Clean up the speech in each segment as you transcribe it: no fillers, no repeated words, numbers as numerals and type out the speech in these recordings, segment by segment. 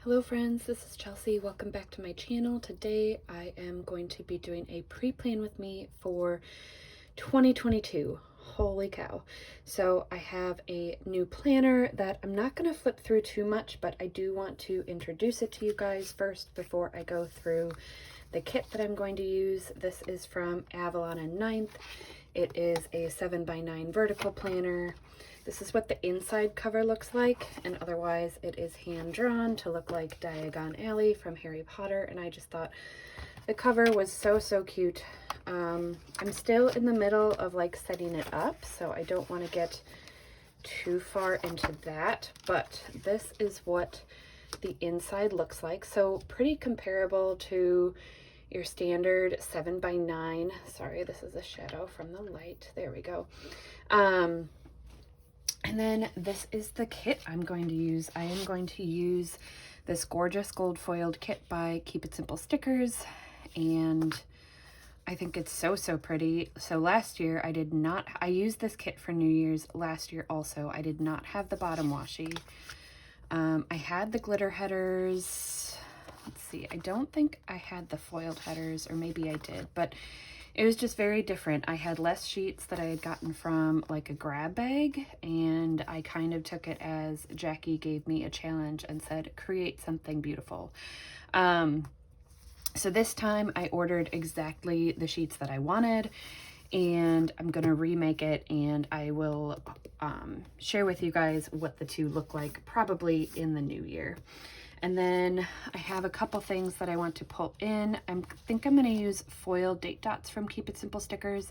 Hello friends, this is Chelsea. Welcome back to my channel. Today I am going to be doing a pre-plan with me for 2022. Holy cow. So I have a new planner that I'm not going to flip through too much, but I do want to introduce it to you guys first before I go through the kit that I'm going to use. This is from Avalon and Ninth. It is a 7x9 vertical planner. This is what the inside cover looks like, and otherwise it is hand-drawn to look like Diagon Alley from Harry Potter, and I just thought the cover was so cute. I'm still in the middle of like setting it up, so I don't want to get too far into that, but this is what the inside looks like. So pretty comparable to your standard 7x9. Sorry, this is a shadow from the light. There we go. And then this is the kit I'm going to use. I am going to use this gorgeous gold foiled kit by Keep It Simple Stickers, and I think it's so pretty. So last year I used this kit for New Year's last year also. I did not have the bottom washi. I had the glitter headers. Let's see, I don't think I had the foiled headers, or maybe I did, but it was just very different. I had less sheets that I had gotten from like a grab bag, and I kind of took it as Jackie gave me a challenge and said, create something beautiful. So this time I ordered exactly the sheets that I wanted, and I'm gonna remake it, and I will share with you guys what the two look like probably in the new year. And then I have a couple things that I want to pull in. I think I'm going to use foil date dots from Keep It Simple Stickers.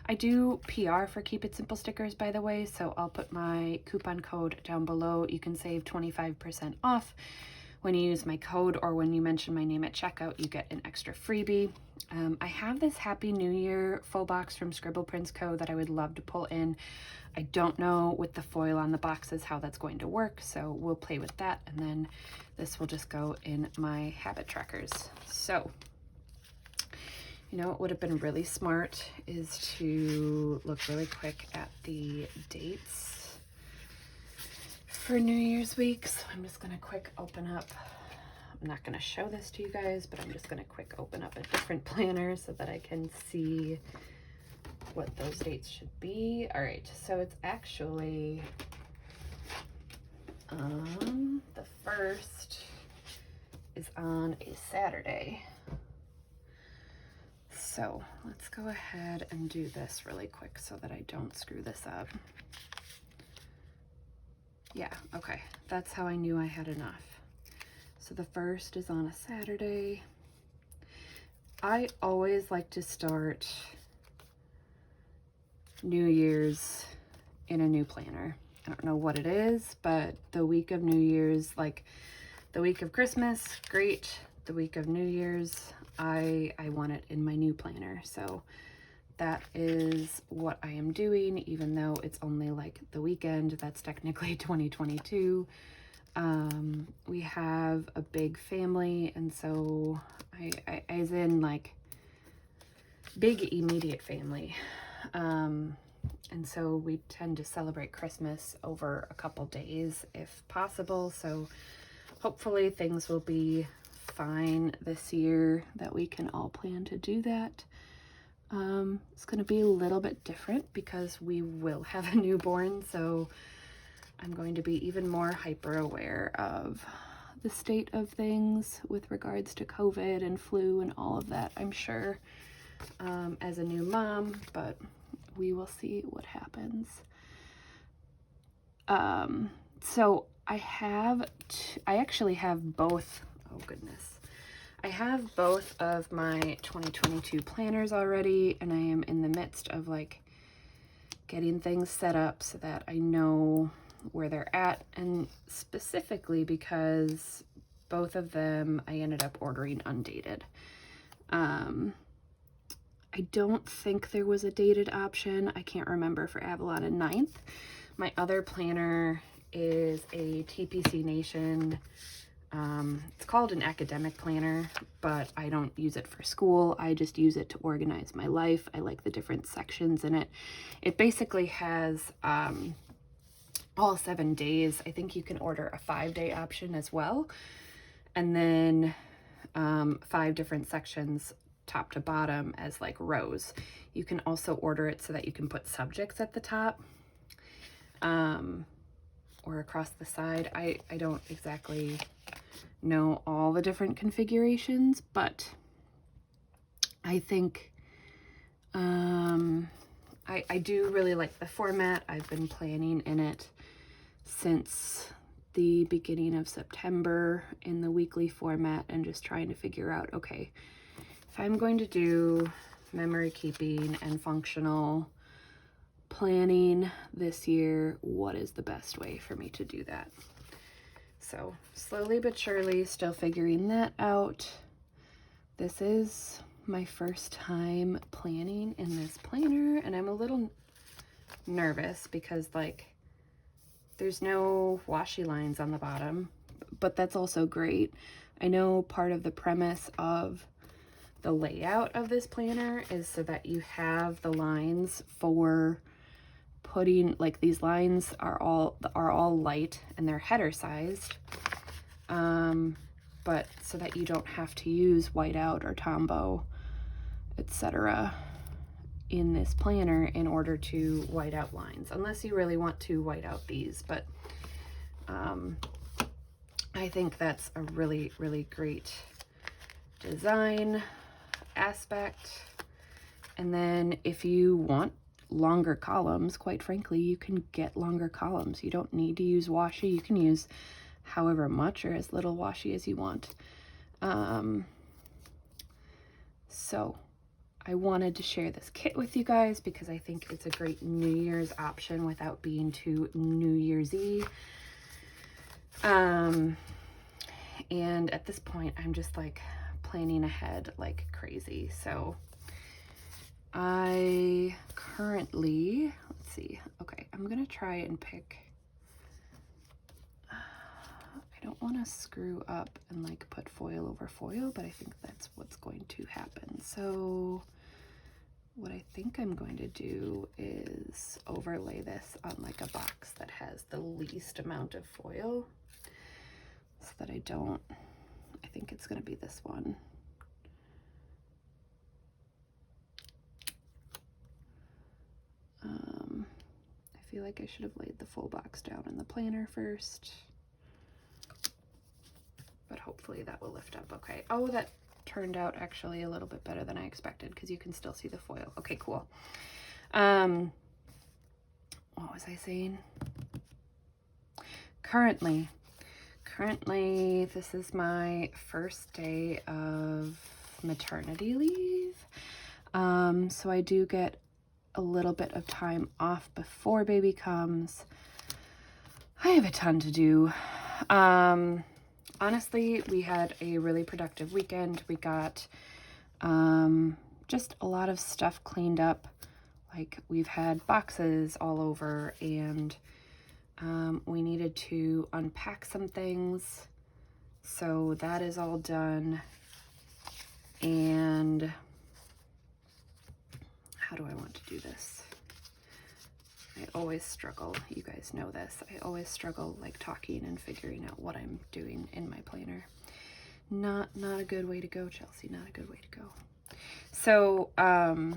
I do PR for Keep It Simple Stickers, by the way, so I'll put my coupon code down below. You can save 25% off when you use my code, or when you mention my name at checkout, you get an extra freebie. I have this Happy New Year full box from Scribble Prints Co. that I would love to pull in. I don't know with the foil on the boxes how that's going to work, so we'll play with that, and then this will just go in my habit trackers. So, you know what would have been really smart is to look really quick at the dates for New Year's week. So I'm just gonna quick open up. I'm not gonna show this to you guys, but I'm just gonna quick open up a different planner so that I can see what those dates should be. All right, so it's actually the first is on a Saturday. So let's go ahead and do this really quick so that I don't screw this up. Yeah, okay, that's how I knew I had enough. So the first is on a Saturday. I always like to start New Year's in a new planner. I don't know what it is, but the week of New Year's, like the week of Christmas, great. The week of New Year's, I want it in my new planner. So that is what I am doing, even though it's only like the weekend. That's technically 2022. We have a big family, and so I as in like big immediate family. And so we tend to celebrate Christmas over a couple days if possible. So hopefully things will be fine this year that we can all plan to do that. It's going to be a little bit different because we will have a newborn. So I'm going to be even more hyper aware of the state of things with regards to COVID and flu and all of that, I'm sure, as a new mom, but we will see what happens. So I actually have both. Oh goodness. I have both of my 2022 planners already, and I am in the midst of like getting things set up so that I know where they're at, and specifically because both of them I ended up ordering undated. I don't think there was a dated option. I can't remember for Avalon and Ninth. My other planner is a TPC Nation. It's called an academic planner, but I don't use it for school. I just use it to organize my life. I like the different sections in it. It basically has all 7 days. I think you can order a 5-day option as well. and then 5 different sections top to bottom as like rows. You can also order it so that you can put subjects at the top or across the side. I don't exactly know all the different configurations, but I think I do really like the format. I've been planning in it since the beginning of September in the weekly format and just trying to figure out, okay, if I'm going to do memory keeping and functional planning this year, what is the best way for me to do that? So slowly but surely still figuring that out. This is my first time planning in this planner, and I'm a little nervous because like there's no washi lines on the bottom, but that's also great. I know part of the premise of the layout of this planner is so that you have the lines for putting, like these lines are all light and they're header sized, but so that you don't have to use whiteout or Tombow, etc. in this planner in order to white out lines, unless you really want to white out these. But I think that's a really, really great design aspect. And then if you want longer columns, quite frankly, you can get longer columns. You don't need to use washi. You can use however much or as little washi as you want. So I wanted to share this kit with you guys because I think it's a great New Year's option without being too New Year's-y. And at this point, I'm just like planning ahead like crazy. So I currently, let's see, okay, I'm gonna try and pick, I don't want to screw up and like put foil over foil, but I think that's what's going to happen. So what I think I'm going to do is overlay this on like a box that has the least amount of foil so that I think it's going to be this one. I feel like I should have laid the full box down in the planner first, but hopefully that will lift up okay. Oh, that turned out actually a little bit better than I expected because you can still see the foil. Okay, cool. What was I saying? Currently, this is my first day of maternity leave. So I do get a little bit of time off before baby comes. I have a ton to do. Honestly, we had a really productive weekend. We got just a lot of stuff cleaned up. Like we've had boxes all over, and we needed to unpack some things. So that is all done. And how do I want to do this? I always struggle. You guys know this. I always struggle like talking and figuring out what I'm doing in my planner. Not a good way to go, Chelsea. Not a good way to go. So, I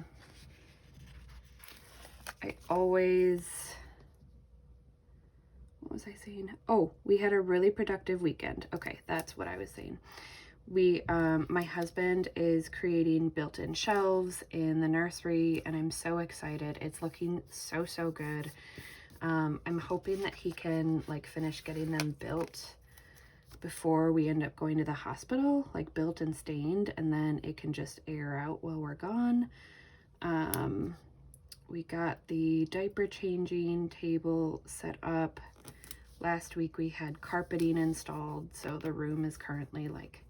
always, what was I saying? Oh, we had a really productive weekend. Okay, that's what I was saying. We, my husband is creating built-in shelves in the nursery, and I'm so excited. It's looking so good. I'm hoping that he can like finish getting them built before we end up going to the hospital, like built and stained, and then it can just air out while we're gone. We got the diaper changing table set up. Last week we had carpeting installed, so the room is currently like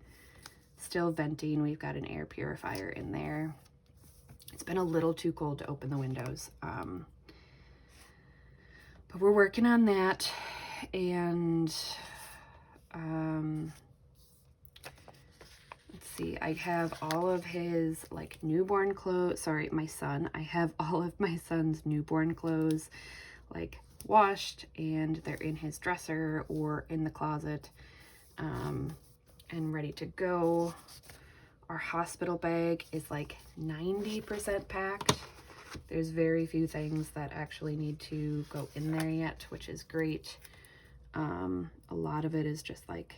still venting. We've got an air purifier in there. It's been a little too cold to open the windows, but we're working on that. And let's see, I have all of his like newborn clothes. Sorry, my son. I have all of my son's newborn clothes like washed, and they're in his dresser or in the closet. and ready to go. Our hospital bag is like 90% packed. There's very few things that actually need to go in there yet, which is great. A lot of it is just like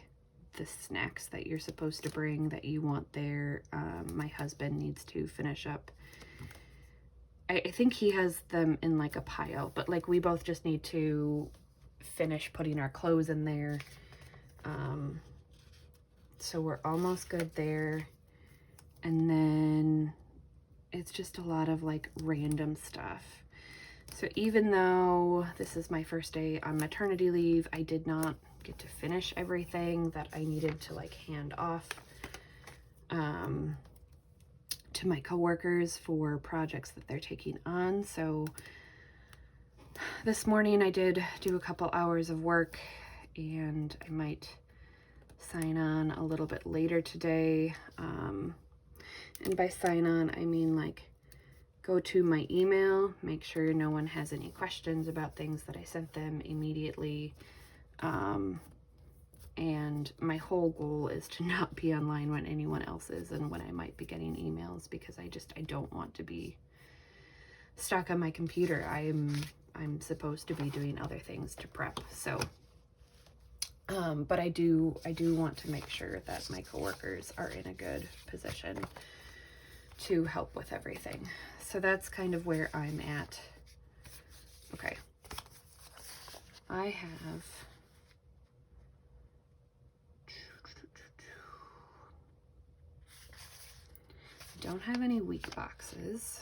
the snacks that you're supposed to bring that you want there. My husband needs to finish up. I think he has them in like a pile, but like we both just need to finish putting our clothes in there. So we're almost good there. And then it's just a lot of like random stuff. So even though this is my first day on maternity leave, I did not get to finish everything that I needed to like hand off to my coworkers for projects that they're taking on. So this morning I did do a couple hours of work, and I might sign on a little bit later today. And by sign on, I mean like go to my email, make sure no one has any questions about things that I sent them immediately. And my whole goal is to not be online when anyone else is and when I might be getting emails, because I don't want to be stuck on my computer. I'm supposed to be doing other things to prep. So, but I do want to make sure that my coworkers are in a good position to help with everything. So that's kind of where I'm at. Okay. I don't have any week boxes,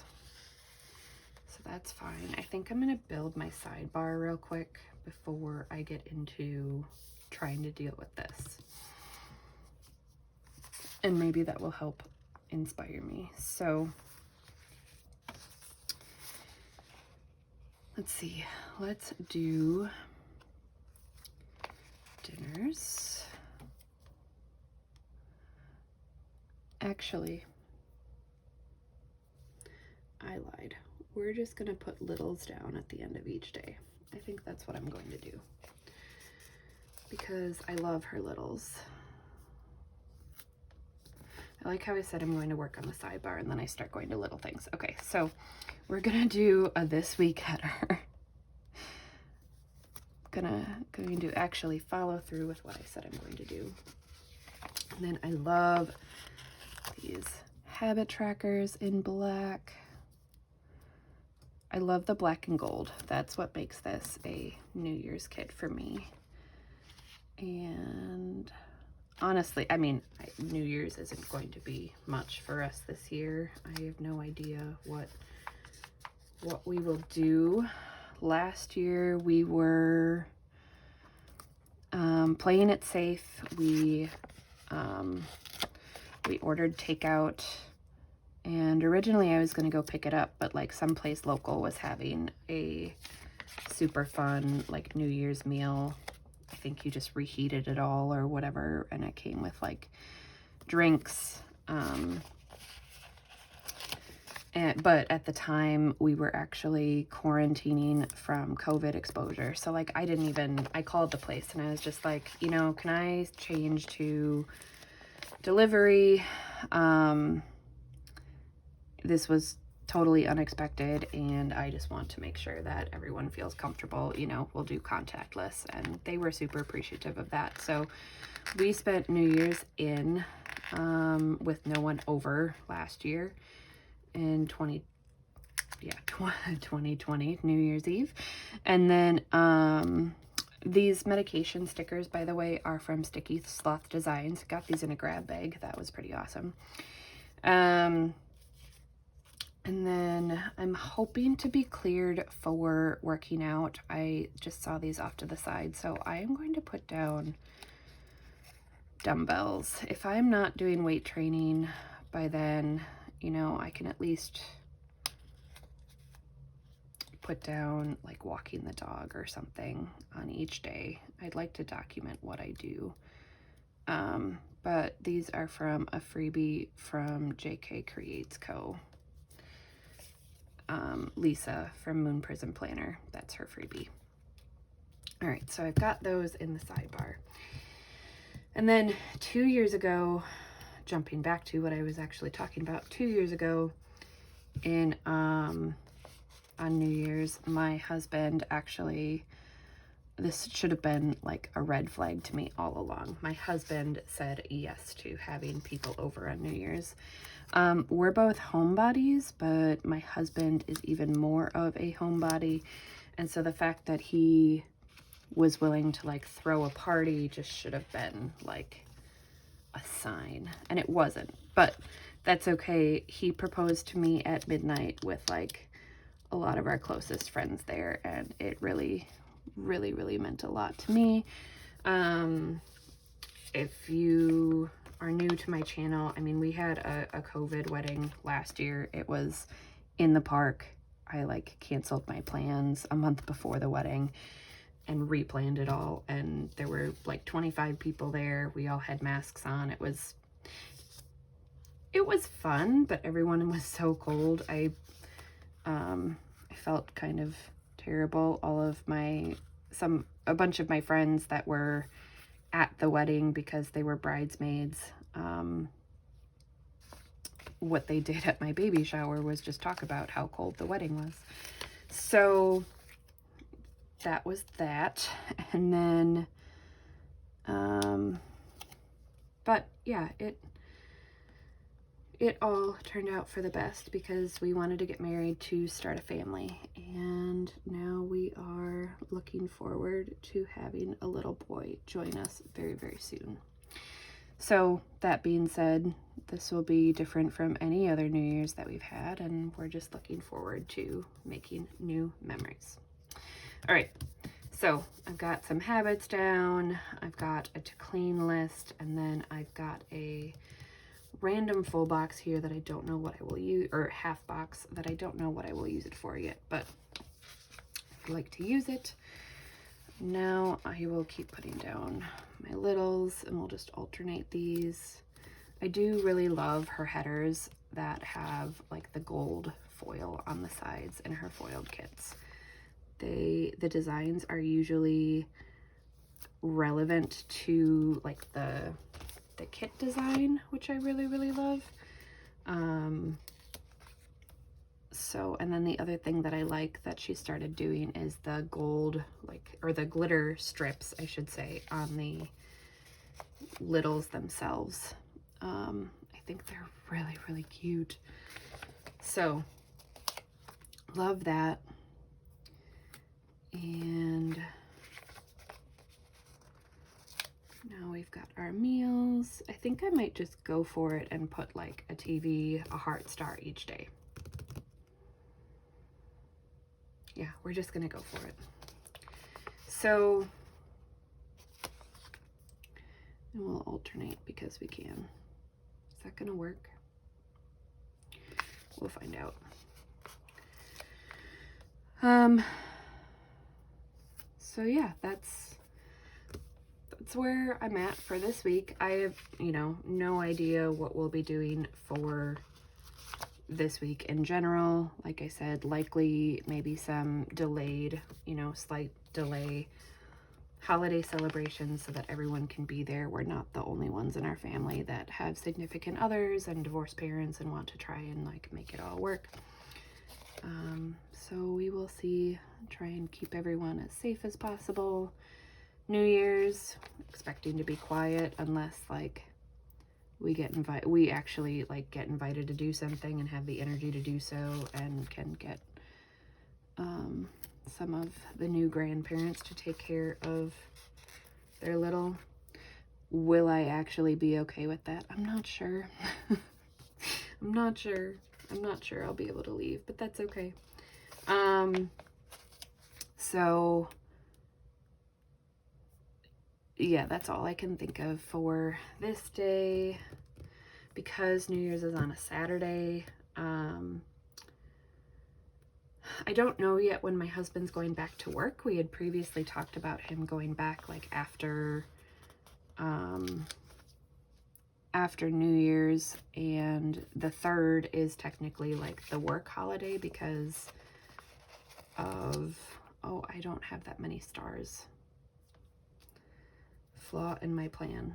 so that's fine. I think I'm gonna build my sidebar real quick before I get into trying to deal with this. And maybe that will help inspire me. So let's see, let's do dinners. Actually, I lied. We're just gonna put littles down at the end of each day. I think that's what I'm going to do, because I love her littles. I like how I said I'm going to work on the sidebar and then I start going to little things. Okay, so we're gonna do a this week header. Going to actually follow through with what I said I'm going to do. And then I love these habit trackers in black. I love the black and gold. That's what makes this a New Year's kit for me. And honestly, I mean, New Year's isn't going to be much for us this year. I have no idea what we will do. Last year we were playing it safe. We ordered takeout, and originally I was going to go pick it up, but like someplace local was having a super fun like New Year's meal. I think you just reheated it all or whatever, and it came with like drinks. But at the time we were actually quarantining from COVID exposure. So like I called the place and I was just like, you know, can I change to delivery? This was totally unexpected, and I just want to make sure that everyone feels comfortable. You know, we'll do contactless, and they were super appreciative of that. So we spent New Year's in with no one over last year in 2020 New Year's Eve. And then these medication stickers, by the way, are from Sticky Sloth Designs. Got these in a grab bag. That was pretty awesome. And then I'm hoping to be cleared for working out. I just saw these off to the side, so I am going to put down dumbbells. If I'm not doing weight training by then, you know, I can at least put down like walking the dog or something on each day. I'd like to document what I do. But these are from a freebie from JK Creates Co. Lisa from Moon Prism Planner. That's her freebie. All right, so I've got those in the sidebar. And then 2 years ago, jumping back to what I was actually talking about, 2 years ago in on New Year's, my husband actually, this should have been like a red flag to me all along. My husband said yes to having people over on New Year's. We're both homebodies, but my husband is even more of a homebody. And so the fact that he was willing to like throw a party just should have been like a sign. And it wasn't, but that's okay. He proposed to me at midnight with like a lot of our closest friends there, and it really meant a lot to me. If you are new to my channel, I mean, we had a COVID wedding last year. It was in the park. I like canceled my plans a month before the wedding and replanned it all, and there were like 25 people there. We all had masks on. It was fun, but everyone was so cold. I felt kind of terrible. A bunch of my friends that were at the wedding, because they were bridesmaids, what they did at my baby shower was just talk about how cold the wedding was. So that was that. And then, but yeah, it all turned out for the best, because we wanted to get married to start a family, and now we are looking forward to having a little boy join us very soon. So that being said, this will be different from any other New Year's that we've had, and we're just looking forward to making new memories. All right, so I've got some habits down, I've got a to clean list, and then I've got a random full box here that I don't know what I will use, or half box that I don't know what I will use it for yet, but I'd like to use it. Now I will keep putting down my littles, and we'll just alternate these. I do really love her headers that have like the gold foil on the sides in her foiled kits. The designs are usually relevant to like the kit design, which I really love. So, and then the other thing that I like that she started doing is the gold, like, or the glitter strips, I should say, on the littles themselves. I think they're really cute. So, love that. And now we've got our meals. I think I might just go for it and put like a TV, a heart star each day. Yeah, we're just gonna go for it. So, and we'll alternate because we can. Is that gonna work? We'll find out. So yeah, that's where I'm at for this week. I have, no idea what we'll be doing for this week in general. Like I said, likely maybe some delayed, slight delay holiday celebrations so that everyone can be there. We're not the only ones in our family that have significant others and divorced parents and want to try and like make it all work. So we will see, try and keep everyone as safe as possible. New Year's, expecting to be quiet unless like we actually like get invited to do something and have the energy to do so, and can get some of the new grandparents to take care of their little. Will I actually be okay with that? I'm not sure. I'm not sure I'll be able to leave, but that's okay. So yeah, that's all I can think of for this day, because New Year's is on a Saturday. I don't know yet when my husband's going back to work. We had previously talked about him going back like after New Year's, and the 3rd is technically like the work holiday because of, oh, I don't have that many stars. Flaw in my plan.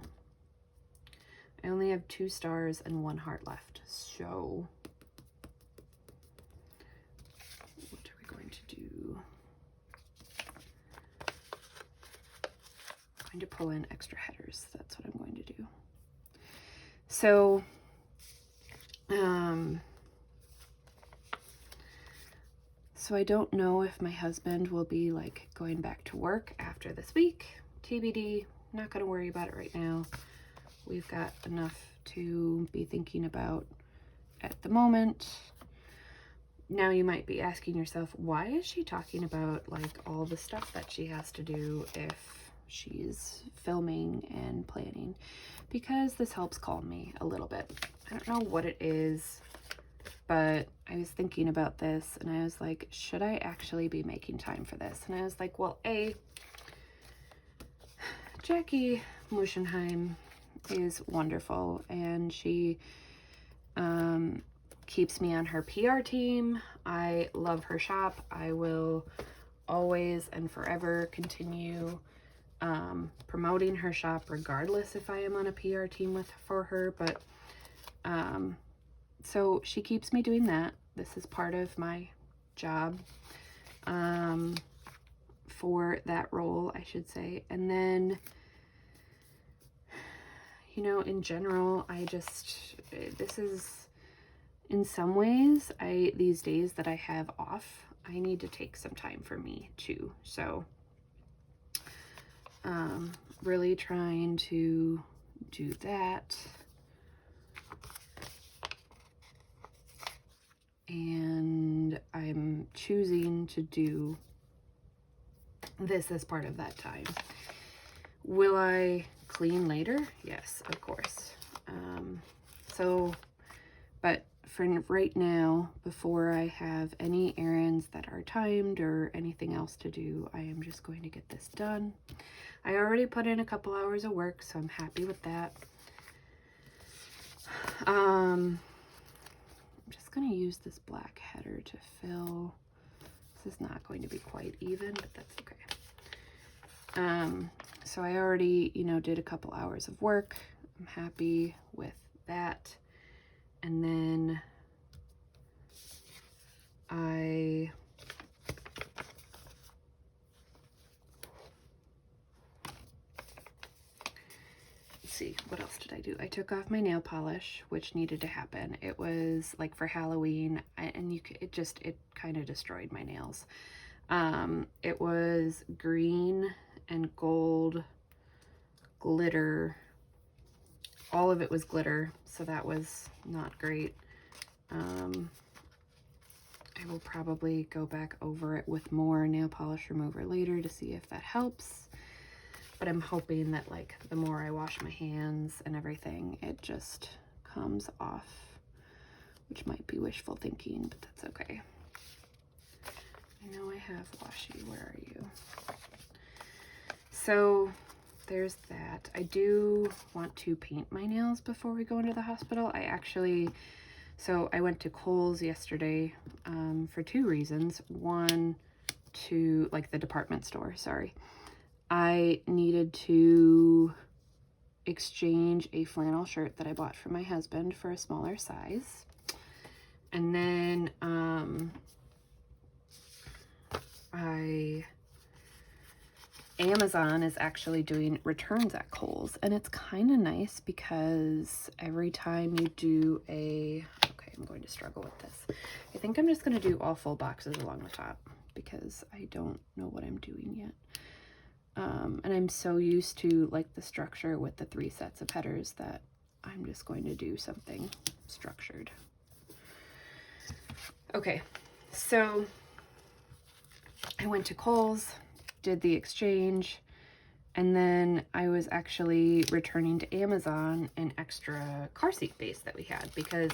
I only have 2 stars and 1 heart left. So what are we going to do? I'm going to pull in extra headers. That's what I'm going to do. So, so I don't know if my husband will be like going back to work after this week. TBD, not going to worry about it right now. We've got enough to be thinking about at the moment. Now you might be asking yourself, why is she talking about like all the stuff that she has to do if she's filming and planning? Because this helps calm me a little bit. I don't know what it is, but I was thinking about this and I was like, should I actually be making time for this? And I was like, well, Jackie Muschenheim is wonderful, and she keeps me on her PR team. I love her shop. I will always and forever continue promoting her shop regardless if I am on a PR team for her. But so she keeps me doing that. This is part of my job for that role, I should say. And then, you know, in general, this is, in some ways, these days that I have off, I need to take some time for me too. So, really trying to do that. And I'm choosing to do this as part of that time. Will I clean later? Yes, of course. But for right now, before I have any errands that are timed or anything else to do, I am just going to get this done. I already put in a couple hours of work, so I'm happy with that. I'm just going to use this black header to fill. This is not going to be quite even, but that's okay. So I already, you know, did a couple hours of work. I'm happy with that. And then let's see, what else did I do? I took off my nail polish, which needed to happen. It was like for Halloween, and it kind of destroyed my nails. It was green and gold glitter. All of it was glitter, so that was not great. I will probably go back over it with more nail polish remover later to see if that helps. But I'm hoping that like the more I wash my hands and everything, it just comes off, which might be wishful thinking, but that's okay. I know I have washi. Where are you? So there's that. I do want to paint my nails before we go into the hospital. So I went to Kohl's yesterday for 2 reasons. One, to like the department store, sorry. I needed to exchange a flannel shirt that I bought for my husband for a smaller size. And then Amazon is actually doing returns at Kohl's, and it's kind of nice because every time you do okay, I'm going to struggle with this. I think I'm just going to do all full boxes along the top because I don't know what I'm doing yet. And I'm so used to like the structure with the 3 sets of headers that I'm just going to do something structured. Okay, so I went to Kohl's, did the exchange, and then I was actually returning to Amazon an extra car seat base that we had, because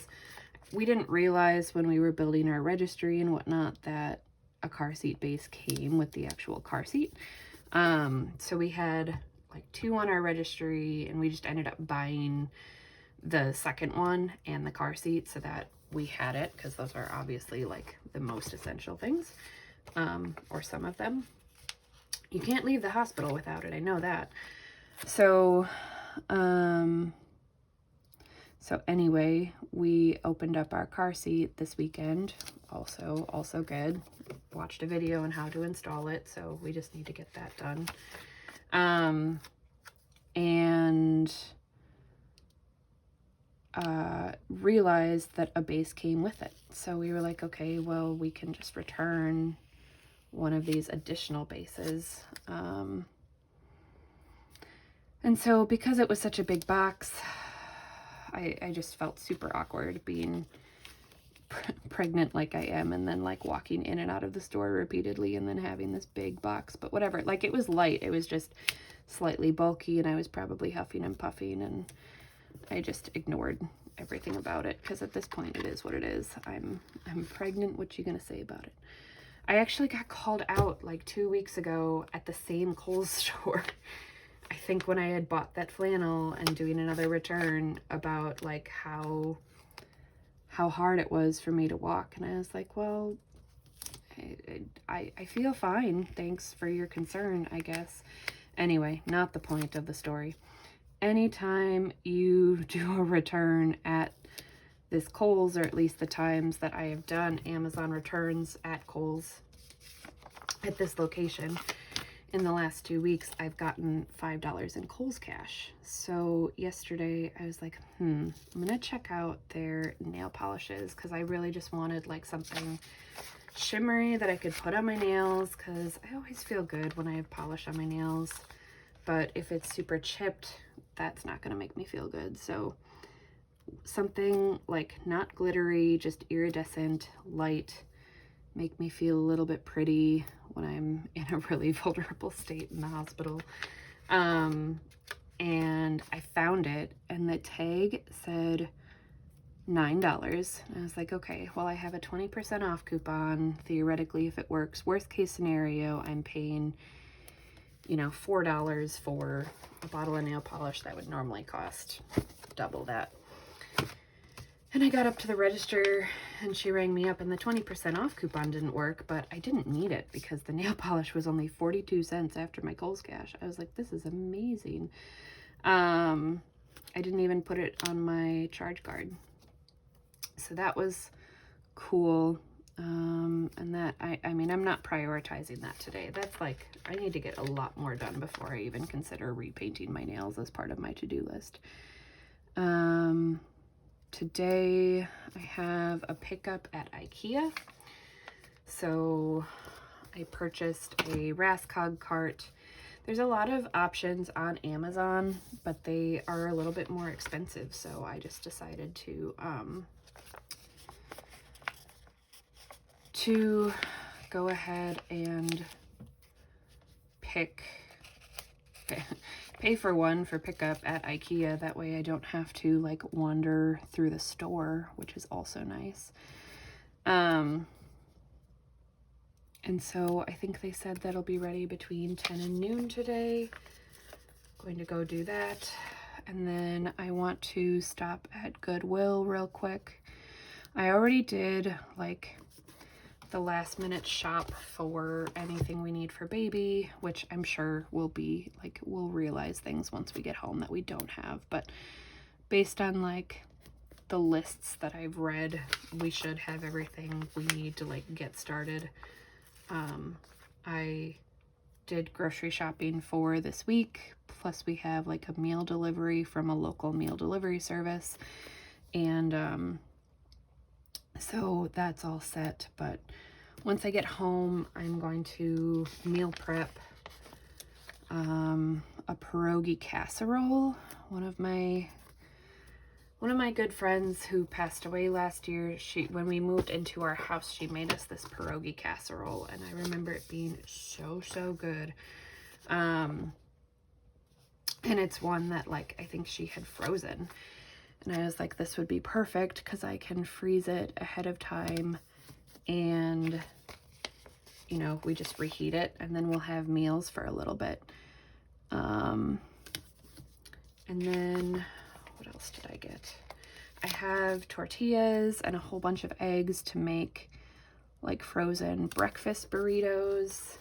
we didn't realize when we were building our registry and whatnot that a car seat base came with the actual car seat. So we had like 2 on our registry, and we just ended up buying the second one and the car seat so that we had it, because those are obviously like the most essential things, or some of them. You can't leave the hospital without it, I know that. So So anyway, we opened up our car seat this weekend. Also good. Watched a video on how to install it, so we just need to get that done. And realized that a base came with it. So we were like, okay, well, we can just return one of these additional bases. And so because it was such a big box, I just felt super awkward being pregnant like I am, and then like walking in and out of the store repeatedly and then having this big box. But whatever, like, it was light, it was just slightly bulky, and I was probably huffing and puffing, and I just ignored everything about it, because at this point it is what it is. I'm pregnant. What you gonna say about it? I actually got called out like 2 weeks ago at the same Kohl's store. I think when I had bought that flannel and doing another return, about like how hard it was for me to walk. And I was like, well, I feel fine. Thanks for your concern, I guess. Anyway, not the point of the story. Anytime you do a return at this Kohl's, or at least the times that I have done Amazon returns at Kohl's at this location in the last 2 weeks, I've gotten $5 in Kohl's cash. So yesterday I was like, I'm gonna check out their nail polishes, because I really just wanted like something shimmery that I could put on my nails, because I always feel good when I have polish on my nails, but if it's super chipped, that's not gonna make me feel good. So something like not glittery, just iridescent, light, make me feel a little bit pretty when I'm in a really vulnerable state in the hospital. And I found it, and the tag said $9. And I was like, okay, well, I have a 20% off coupon. Theoretically, if it works, worst case scenario, I'm paying, you know, $4 for a bottle of nail polish that would normally cost double that. And I got up to the register, and she rang me up, and the 20% off coupon didn't work, but I didn't need it because the nail polish was only 42 cents after my Kohl's cash. I was like, this is amazing. I didn't even put it on my charge card. So that was cool. And that, I mean, I'm not prioritizing that today. That's like, I need to get a lot more done before I even consider repainting my nails as part of my to-do list. Today I have a pickup at IKEA. So I purchased a Raskog cart. There's a lot of options on Amazon, but they are a little bit more expensive. So I just decided to go ahead and pay for one for pickup at IKEA. That way I don't have to like wander through the store, which is also nice. And so I think they said that'll be ready between 10 and noon today. Going to go do that. And then I want to stop at Goodwill real quick. I already did like the last minute shop for anything we need for baby, which I'm sure will be like, we'll realize things once we get home that we don't have, but based on like the lists that I've read, we should have everything we need to like get started. I did grocery shopping for this week, plus we have like a meal delivery from a local meal delivery service, and so that's all set. But once I get home, I'm going to meal prep a pierogi casserole. One of my good friends who passed away last year, when we moved into our house, she made us this pierogi casserole, and I remember it being so good. And it's one that like I think she had frozen. And I was like, this would be perfect because I can freeze it ahead of time, and, you know, we just reheat it, and then we'll have meals for a little bit. And then, what else did I get? I have tortillas and a whole bunch of eggs to make like frozen breakfast burritos.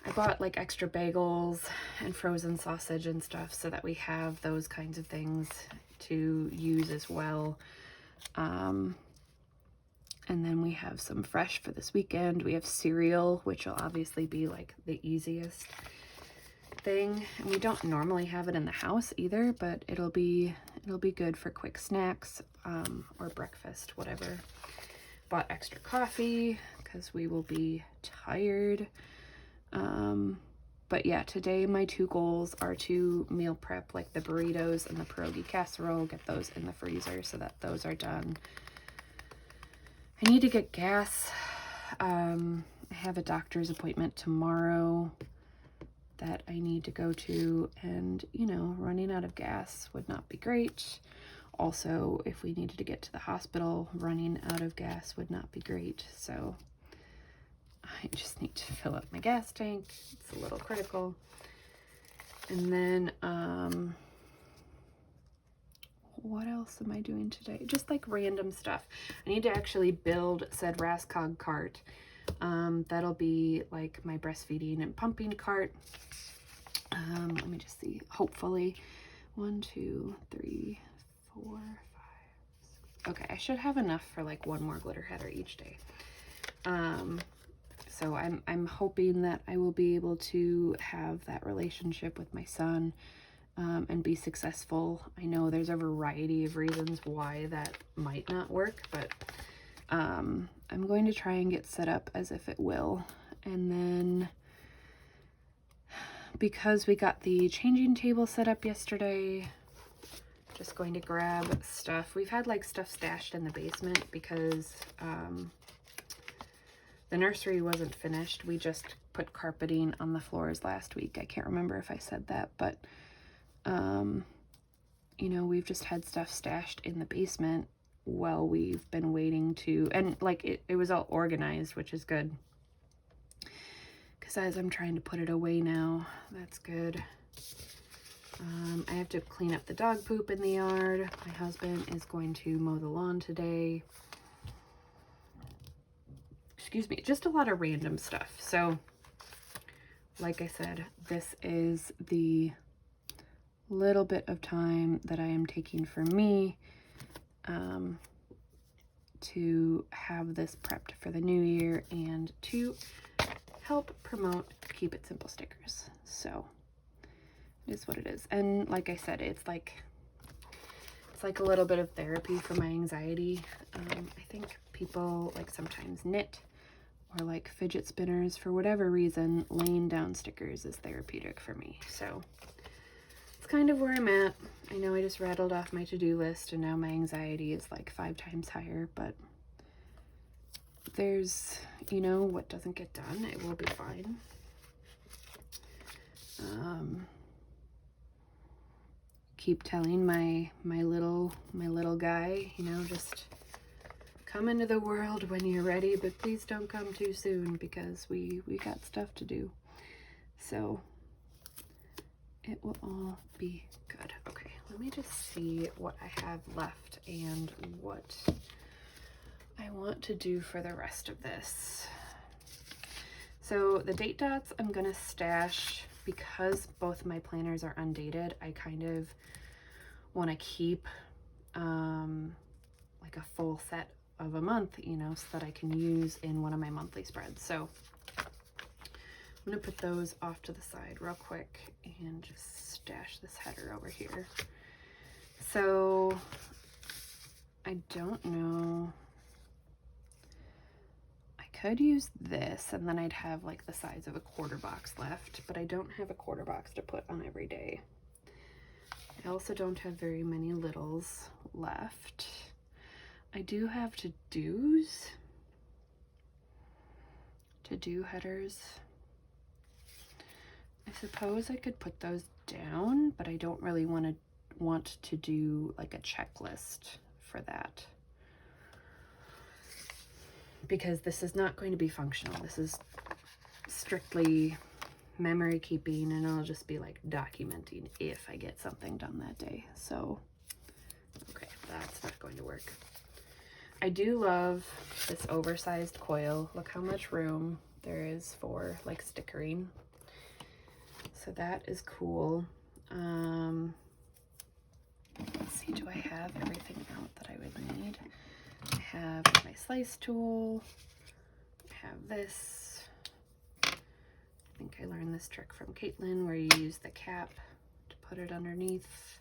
I bought like extra bagels and frozen sausage and stuff so that we have those kinds of things to use as well. And then we have some fresh for this weekend. We have cereal, which will obviously be like the easiest thing. And we don't normally have it in the house either, but it'll be good for quick snacks, or breakfast, whatever. Bought extra coffee because we will be tired. But yeah, today my 2 goals are to meal prep like the burritos and the pierogi casserole, get those in the freezer so that those are done. I need to get gas. I have a doctor's appointment tomorrow that I need to go to, and you know, running out of gas would not be great. Also, if we needed to get to the hospital, running out of gas would not be great. So I just need to fill up my gas tank. It's a little critical. And then, what else am I doing today? Just like random stuff. I need to actually build said Rascog cart. That'll be like my breastfeeding and pumping cart. Let me just see. Hopefully, 1, 2, 3, 4, 5. Okay, I should have enough for like 1 more glitter header each day. So I'm hoping that I will be able to have that relationship with my son, and be successful. I know there's a variety of reasons why that might not work, but I'm going to try and get set up as if it will. And then because we got the changing table set up yesterday, just going to grab stuff. We've had like stuff stashed in the basement because the nursery wasn't finished. We just put carpeting on the floors last week. I can't remember if I said that, but you know, we've just had stuff stashed in the basement while we've been waiting to, and like it was all organized, which is good. Because as I'm trying to put it away now, that's good. I have to clean up the dog poop in the yard. My husband is going to mow the lawn today. Excuse me, just a lot of random stuff. So, like I said, this is the little bit of time that I am taking for me to have this prepped for the new year and to help promote Keep It Simple stickers. So it is what it is. And like I said, it's like a little bit of therapy for my anxiety. I think people like sometimes knit or like fidget spinners. For whatever reason, laying down stickers is therapeutic for me. So it's kind of where I'm at. I know I just rattled off my to-do list and now my anxiety is like 5 times higher, but there's, you know, what doesn't get done, it will be fine. Keep telling my little guy, you know, just come into the world when you're ready, but please don't come too soon because we got stuff to do. So it will all be good. Okay, let me just see what I have left and what I want to do for the rest of this. So the date dots I'm gonna stash because both my planners are undated. I kind of want to keep like a full set of a month, you know, so that I can use in one of my monthly spreads. So I'm going to put those off to the side real quick and just stash this header over here. So I don't know. I could use this and then I'd have like the size of a quarter box left, but I don't have a quarter box to put on every day. I also don't have very many littles left. I do have to-dos, to-do headers. I suppose I could put those down, but I don't really want to do like a checklist for that. Because this is not going to be functional. This is strictly memory keeping, and I'll just be like documenting if I get something done that day. So, okay, that's not going to work. I do love this oversized coil. Look how much room there is for like stickering. So that is cool. Let's see, do I I have everything out that I would need. I have my slice tool. I have this. I think I learned this trick from Caitlin where you use the cap to put it underneath.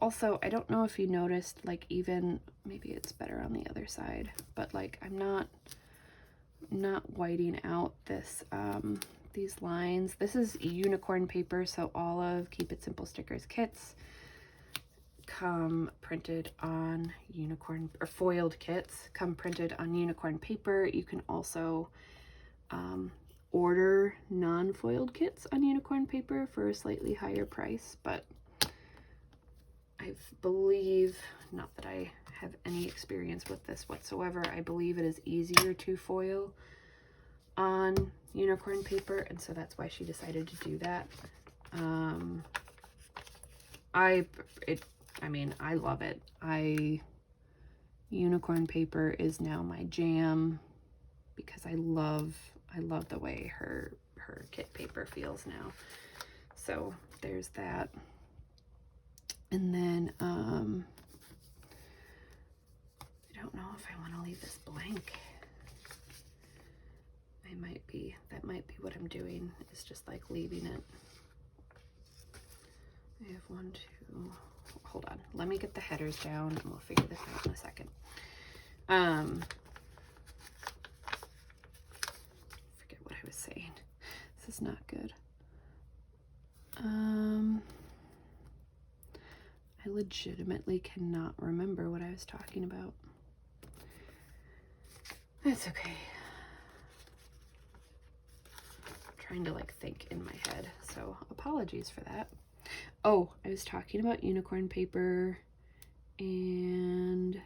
Also, I don't know if you noticed, like, even, maybe it's better on the other side, but like I'm not whiting out this, these lines. This is unicorn paper, so all of Keep It Simple Stickers kits come printed on unicorn, or foiled kits come printed on unicorn paper. You can also order non-foiled kits on unicorn paper for a slightly higher price, but I believe, not that I have any experience with this whatsoever, I believe it is easier to foil on unicorn paper, and so that's why she decided to do that. I mean, I love it. Unicorn paper is now my jam because I love the way her kit paper feels now. So there's that. And then I don't know if I want to leave this blank. That might be what I'm doing, is just like leaving it. I have 1, 2, hold on. Let me get the headers down and we'll figure this out in a second. Forget what I was saying. This is not good. I legitimately cannot remember what I was talking about. That's okay. I'm trying to like think in my head, so apologies for that. Oh, I was talking about unicorn paper and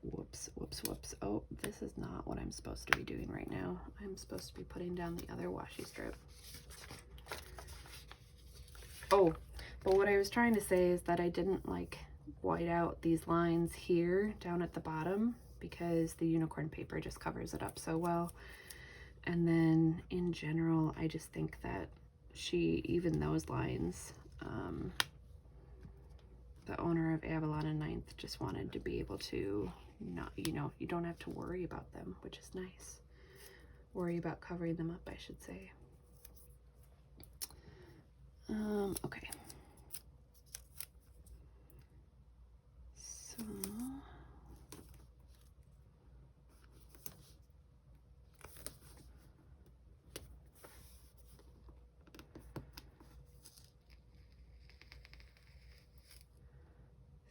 whoops. Oh, this is not what I'm supposed to be doing right now. I'm supposed to be putting down the other washi strip. Oh, but what I was trying to say is that I didn't like white out these lines here down at the bottom because the unicorn paper just covers it up so well. And then in general, I just think that even those lines, the owner of Avalon and 9th just wanted to be able to not, you don't have to worry about them, which is nice. Worry about covering them up, I should say. Okay. So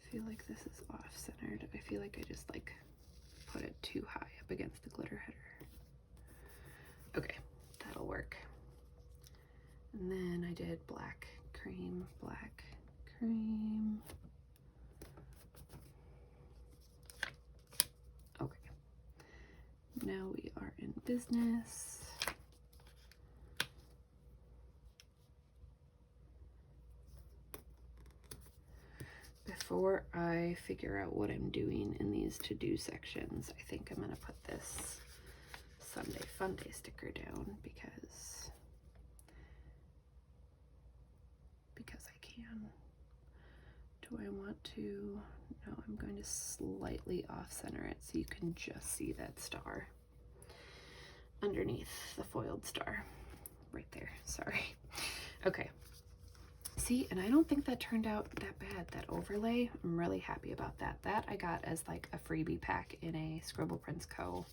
I feel like this is off-centered. I feel like I just like put it too high up against the glitter header. Okay, that'll work. And then I did black cream. Okay, now we are in business. Before I figure out what I'm doing in these to-do sections, I think I'm going to put this Sunday Fun Day sticker down because I can. Do I want to? No, I'm going to slightly off-center it so you can just see that star underneath the foiled star. Right there, sorry. Okay. See, and I don't think that turned out that bad, that overlay. I'm really happy about that. That I got as like a freebie pack in a Scribble Prints Co.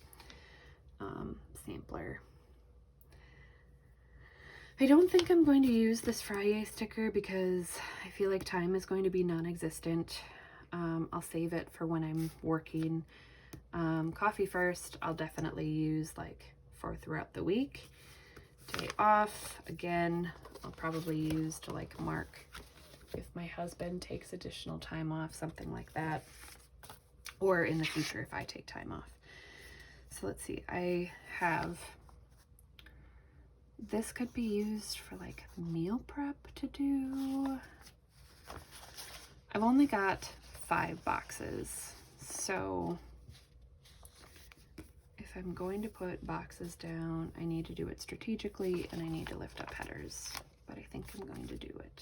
Sampler. I don't think I'm going to use this Friday sticker because I feel like time is going to be non-existent. I'll save it for when I'm working. Coffee first, I'll definitely use like for throughout the week. Day off, again, I'll probably use to like mark if my husband takes additional time off, something like that. Or in the future if I take time off. So let's see, I have, this could be used for like meal prep to do. I've only got 5 boxes, so if I'm going to put boxes down, I need to do it strategically and I need to lift up headers, but I think I'm going to do it.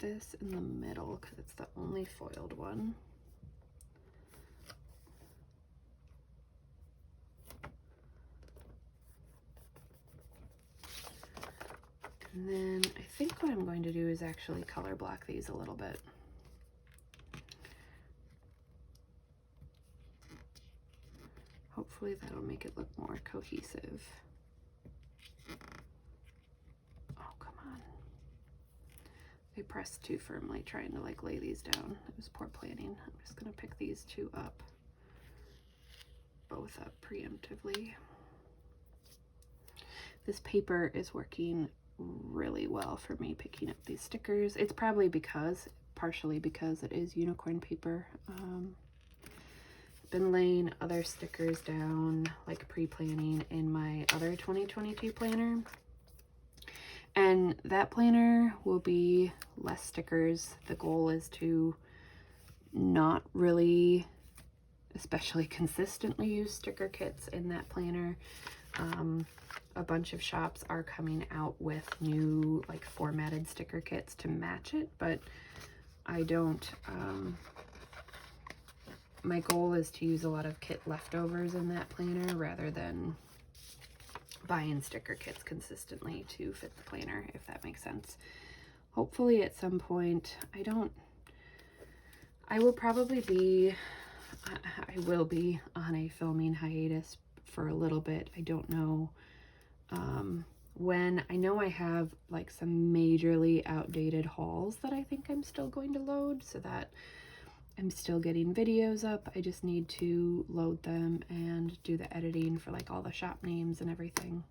this in the middle because it's the only foiled one. And then I think what I'm going to do is actually color block these a little bit. Hopefully that'll make it look more cohesive. Oh, come on. I pressed too firmly trying to like lay these down. It was poor planning. I'm just gonna pick these two up, both up preemptively. This paper is working really well for me picking up these stickers. It's probably partially because it is unicorn paper. I've been laying other stickers down, like pre-planning in my other 2022 planner. And that planner will be less stickers. The goal is to not really, especially consistently, use sticker kits in that planner. A bunch of shops are coming out with new like formatted sticker kits to match it, but I don't. My goal is to use a lot of kit leftovers in that planner rather than buying sticker kits consistently to fit the planner, if that makes sense. Hopefully at some point, I will be on a filming hiatus for a little bit. I don't know when. I know I have like some majorly outdated hauls that I think I'm still going to load, so that I'm still getting videos up. I just need to load them and do the editing for like all the shop names and everything.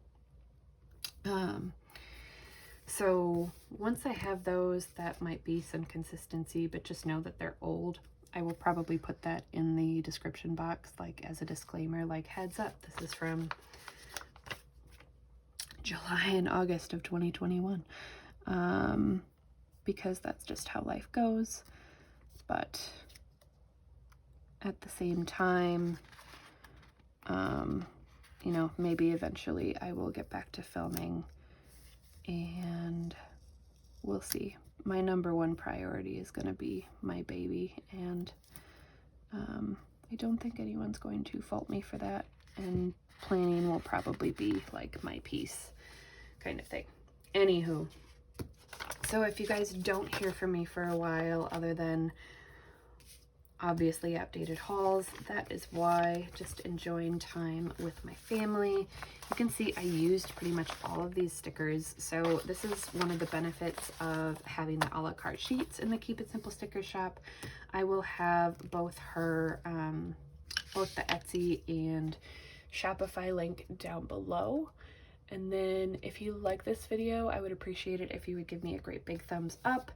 So once I have those, that might be some consistency, but just know that they're old. I will probably put that in the description box, like as a disclaimer, like heads up, this is from July and August of 2021, because that's just how life goes. But at the same time, you know, maybe eventually I will get back to filming, and we'll see. My number one priority is going to be my baby, and I don't think anyone's going to fault me for that, and planning will probably be like my piece kind of thing. Anywho, so if you guys don't hear from me for a while, other than obviously updated hauls, that is why. Just enjoying time with my family. You can see I used pretty much all of these stickers, so this is one of the benefits of having the a la carte sheets in the Keep It Simple sticker shop. I will have both both the Etsy and Shopify link down below. And then if you like this video, I would appreciate it if you would give me a great big thumbs up.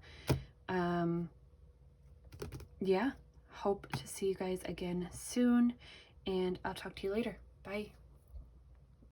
Yeah, hope to see you guys again soon, and I'll talk to you later. Bye.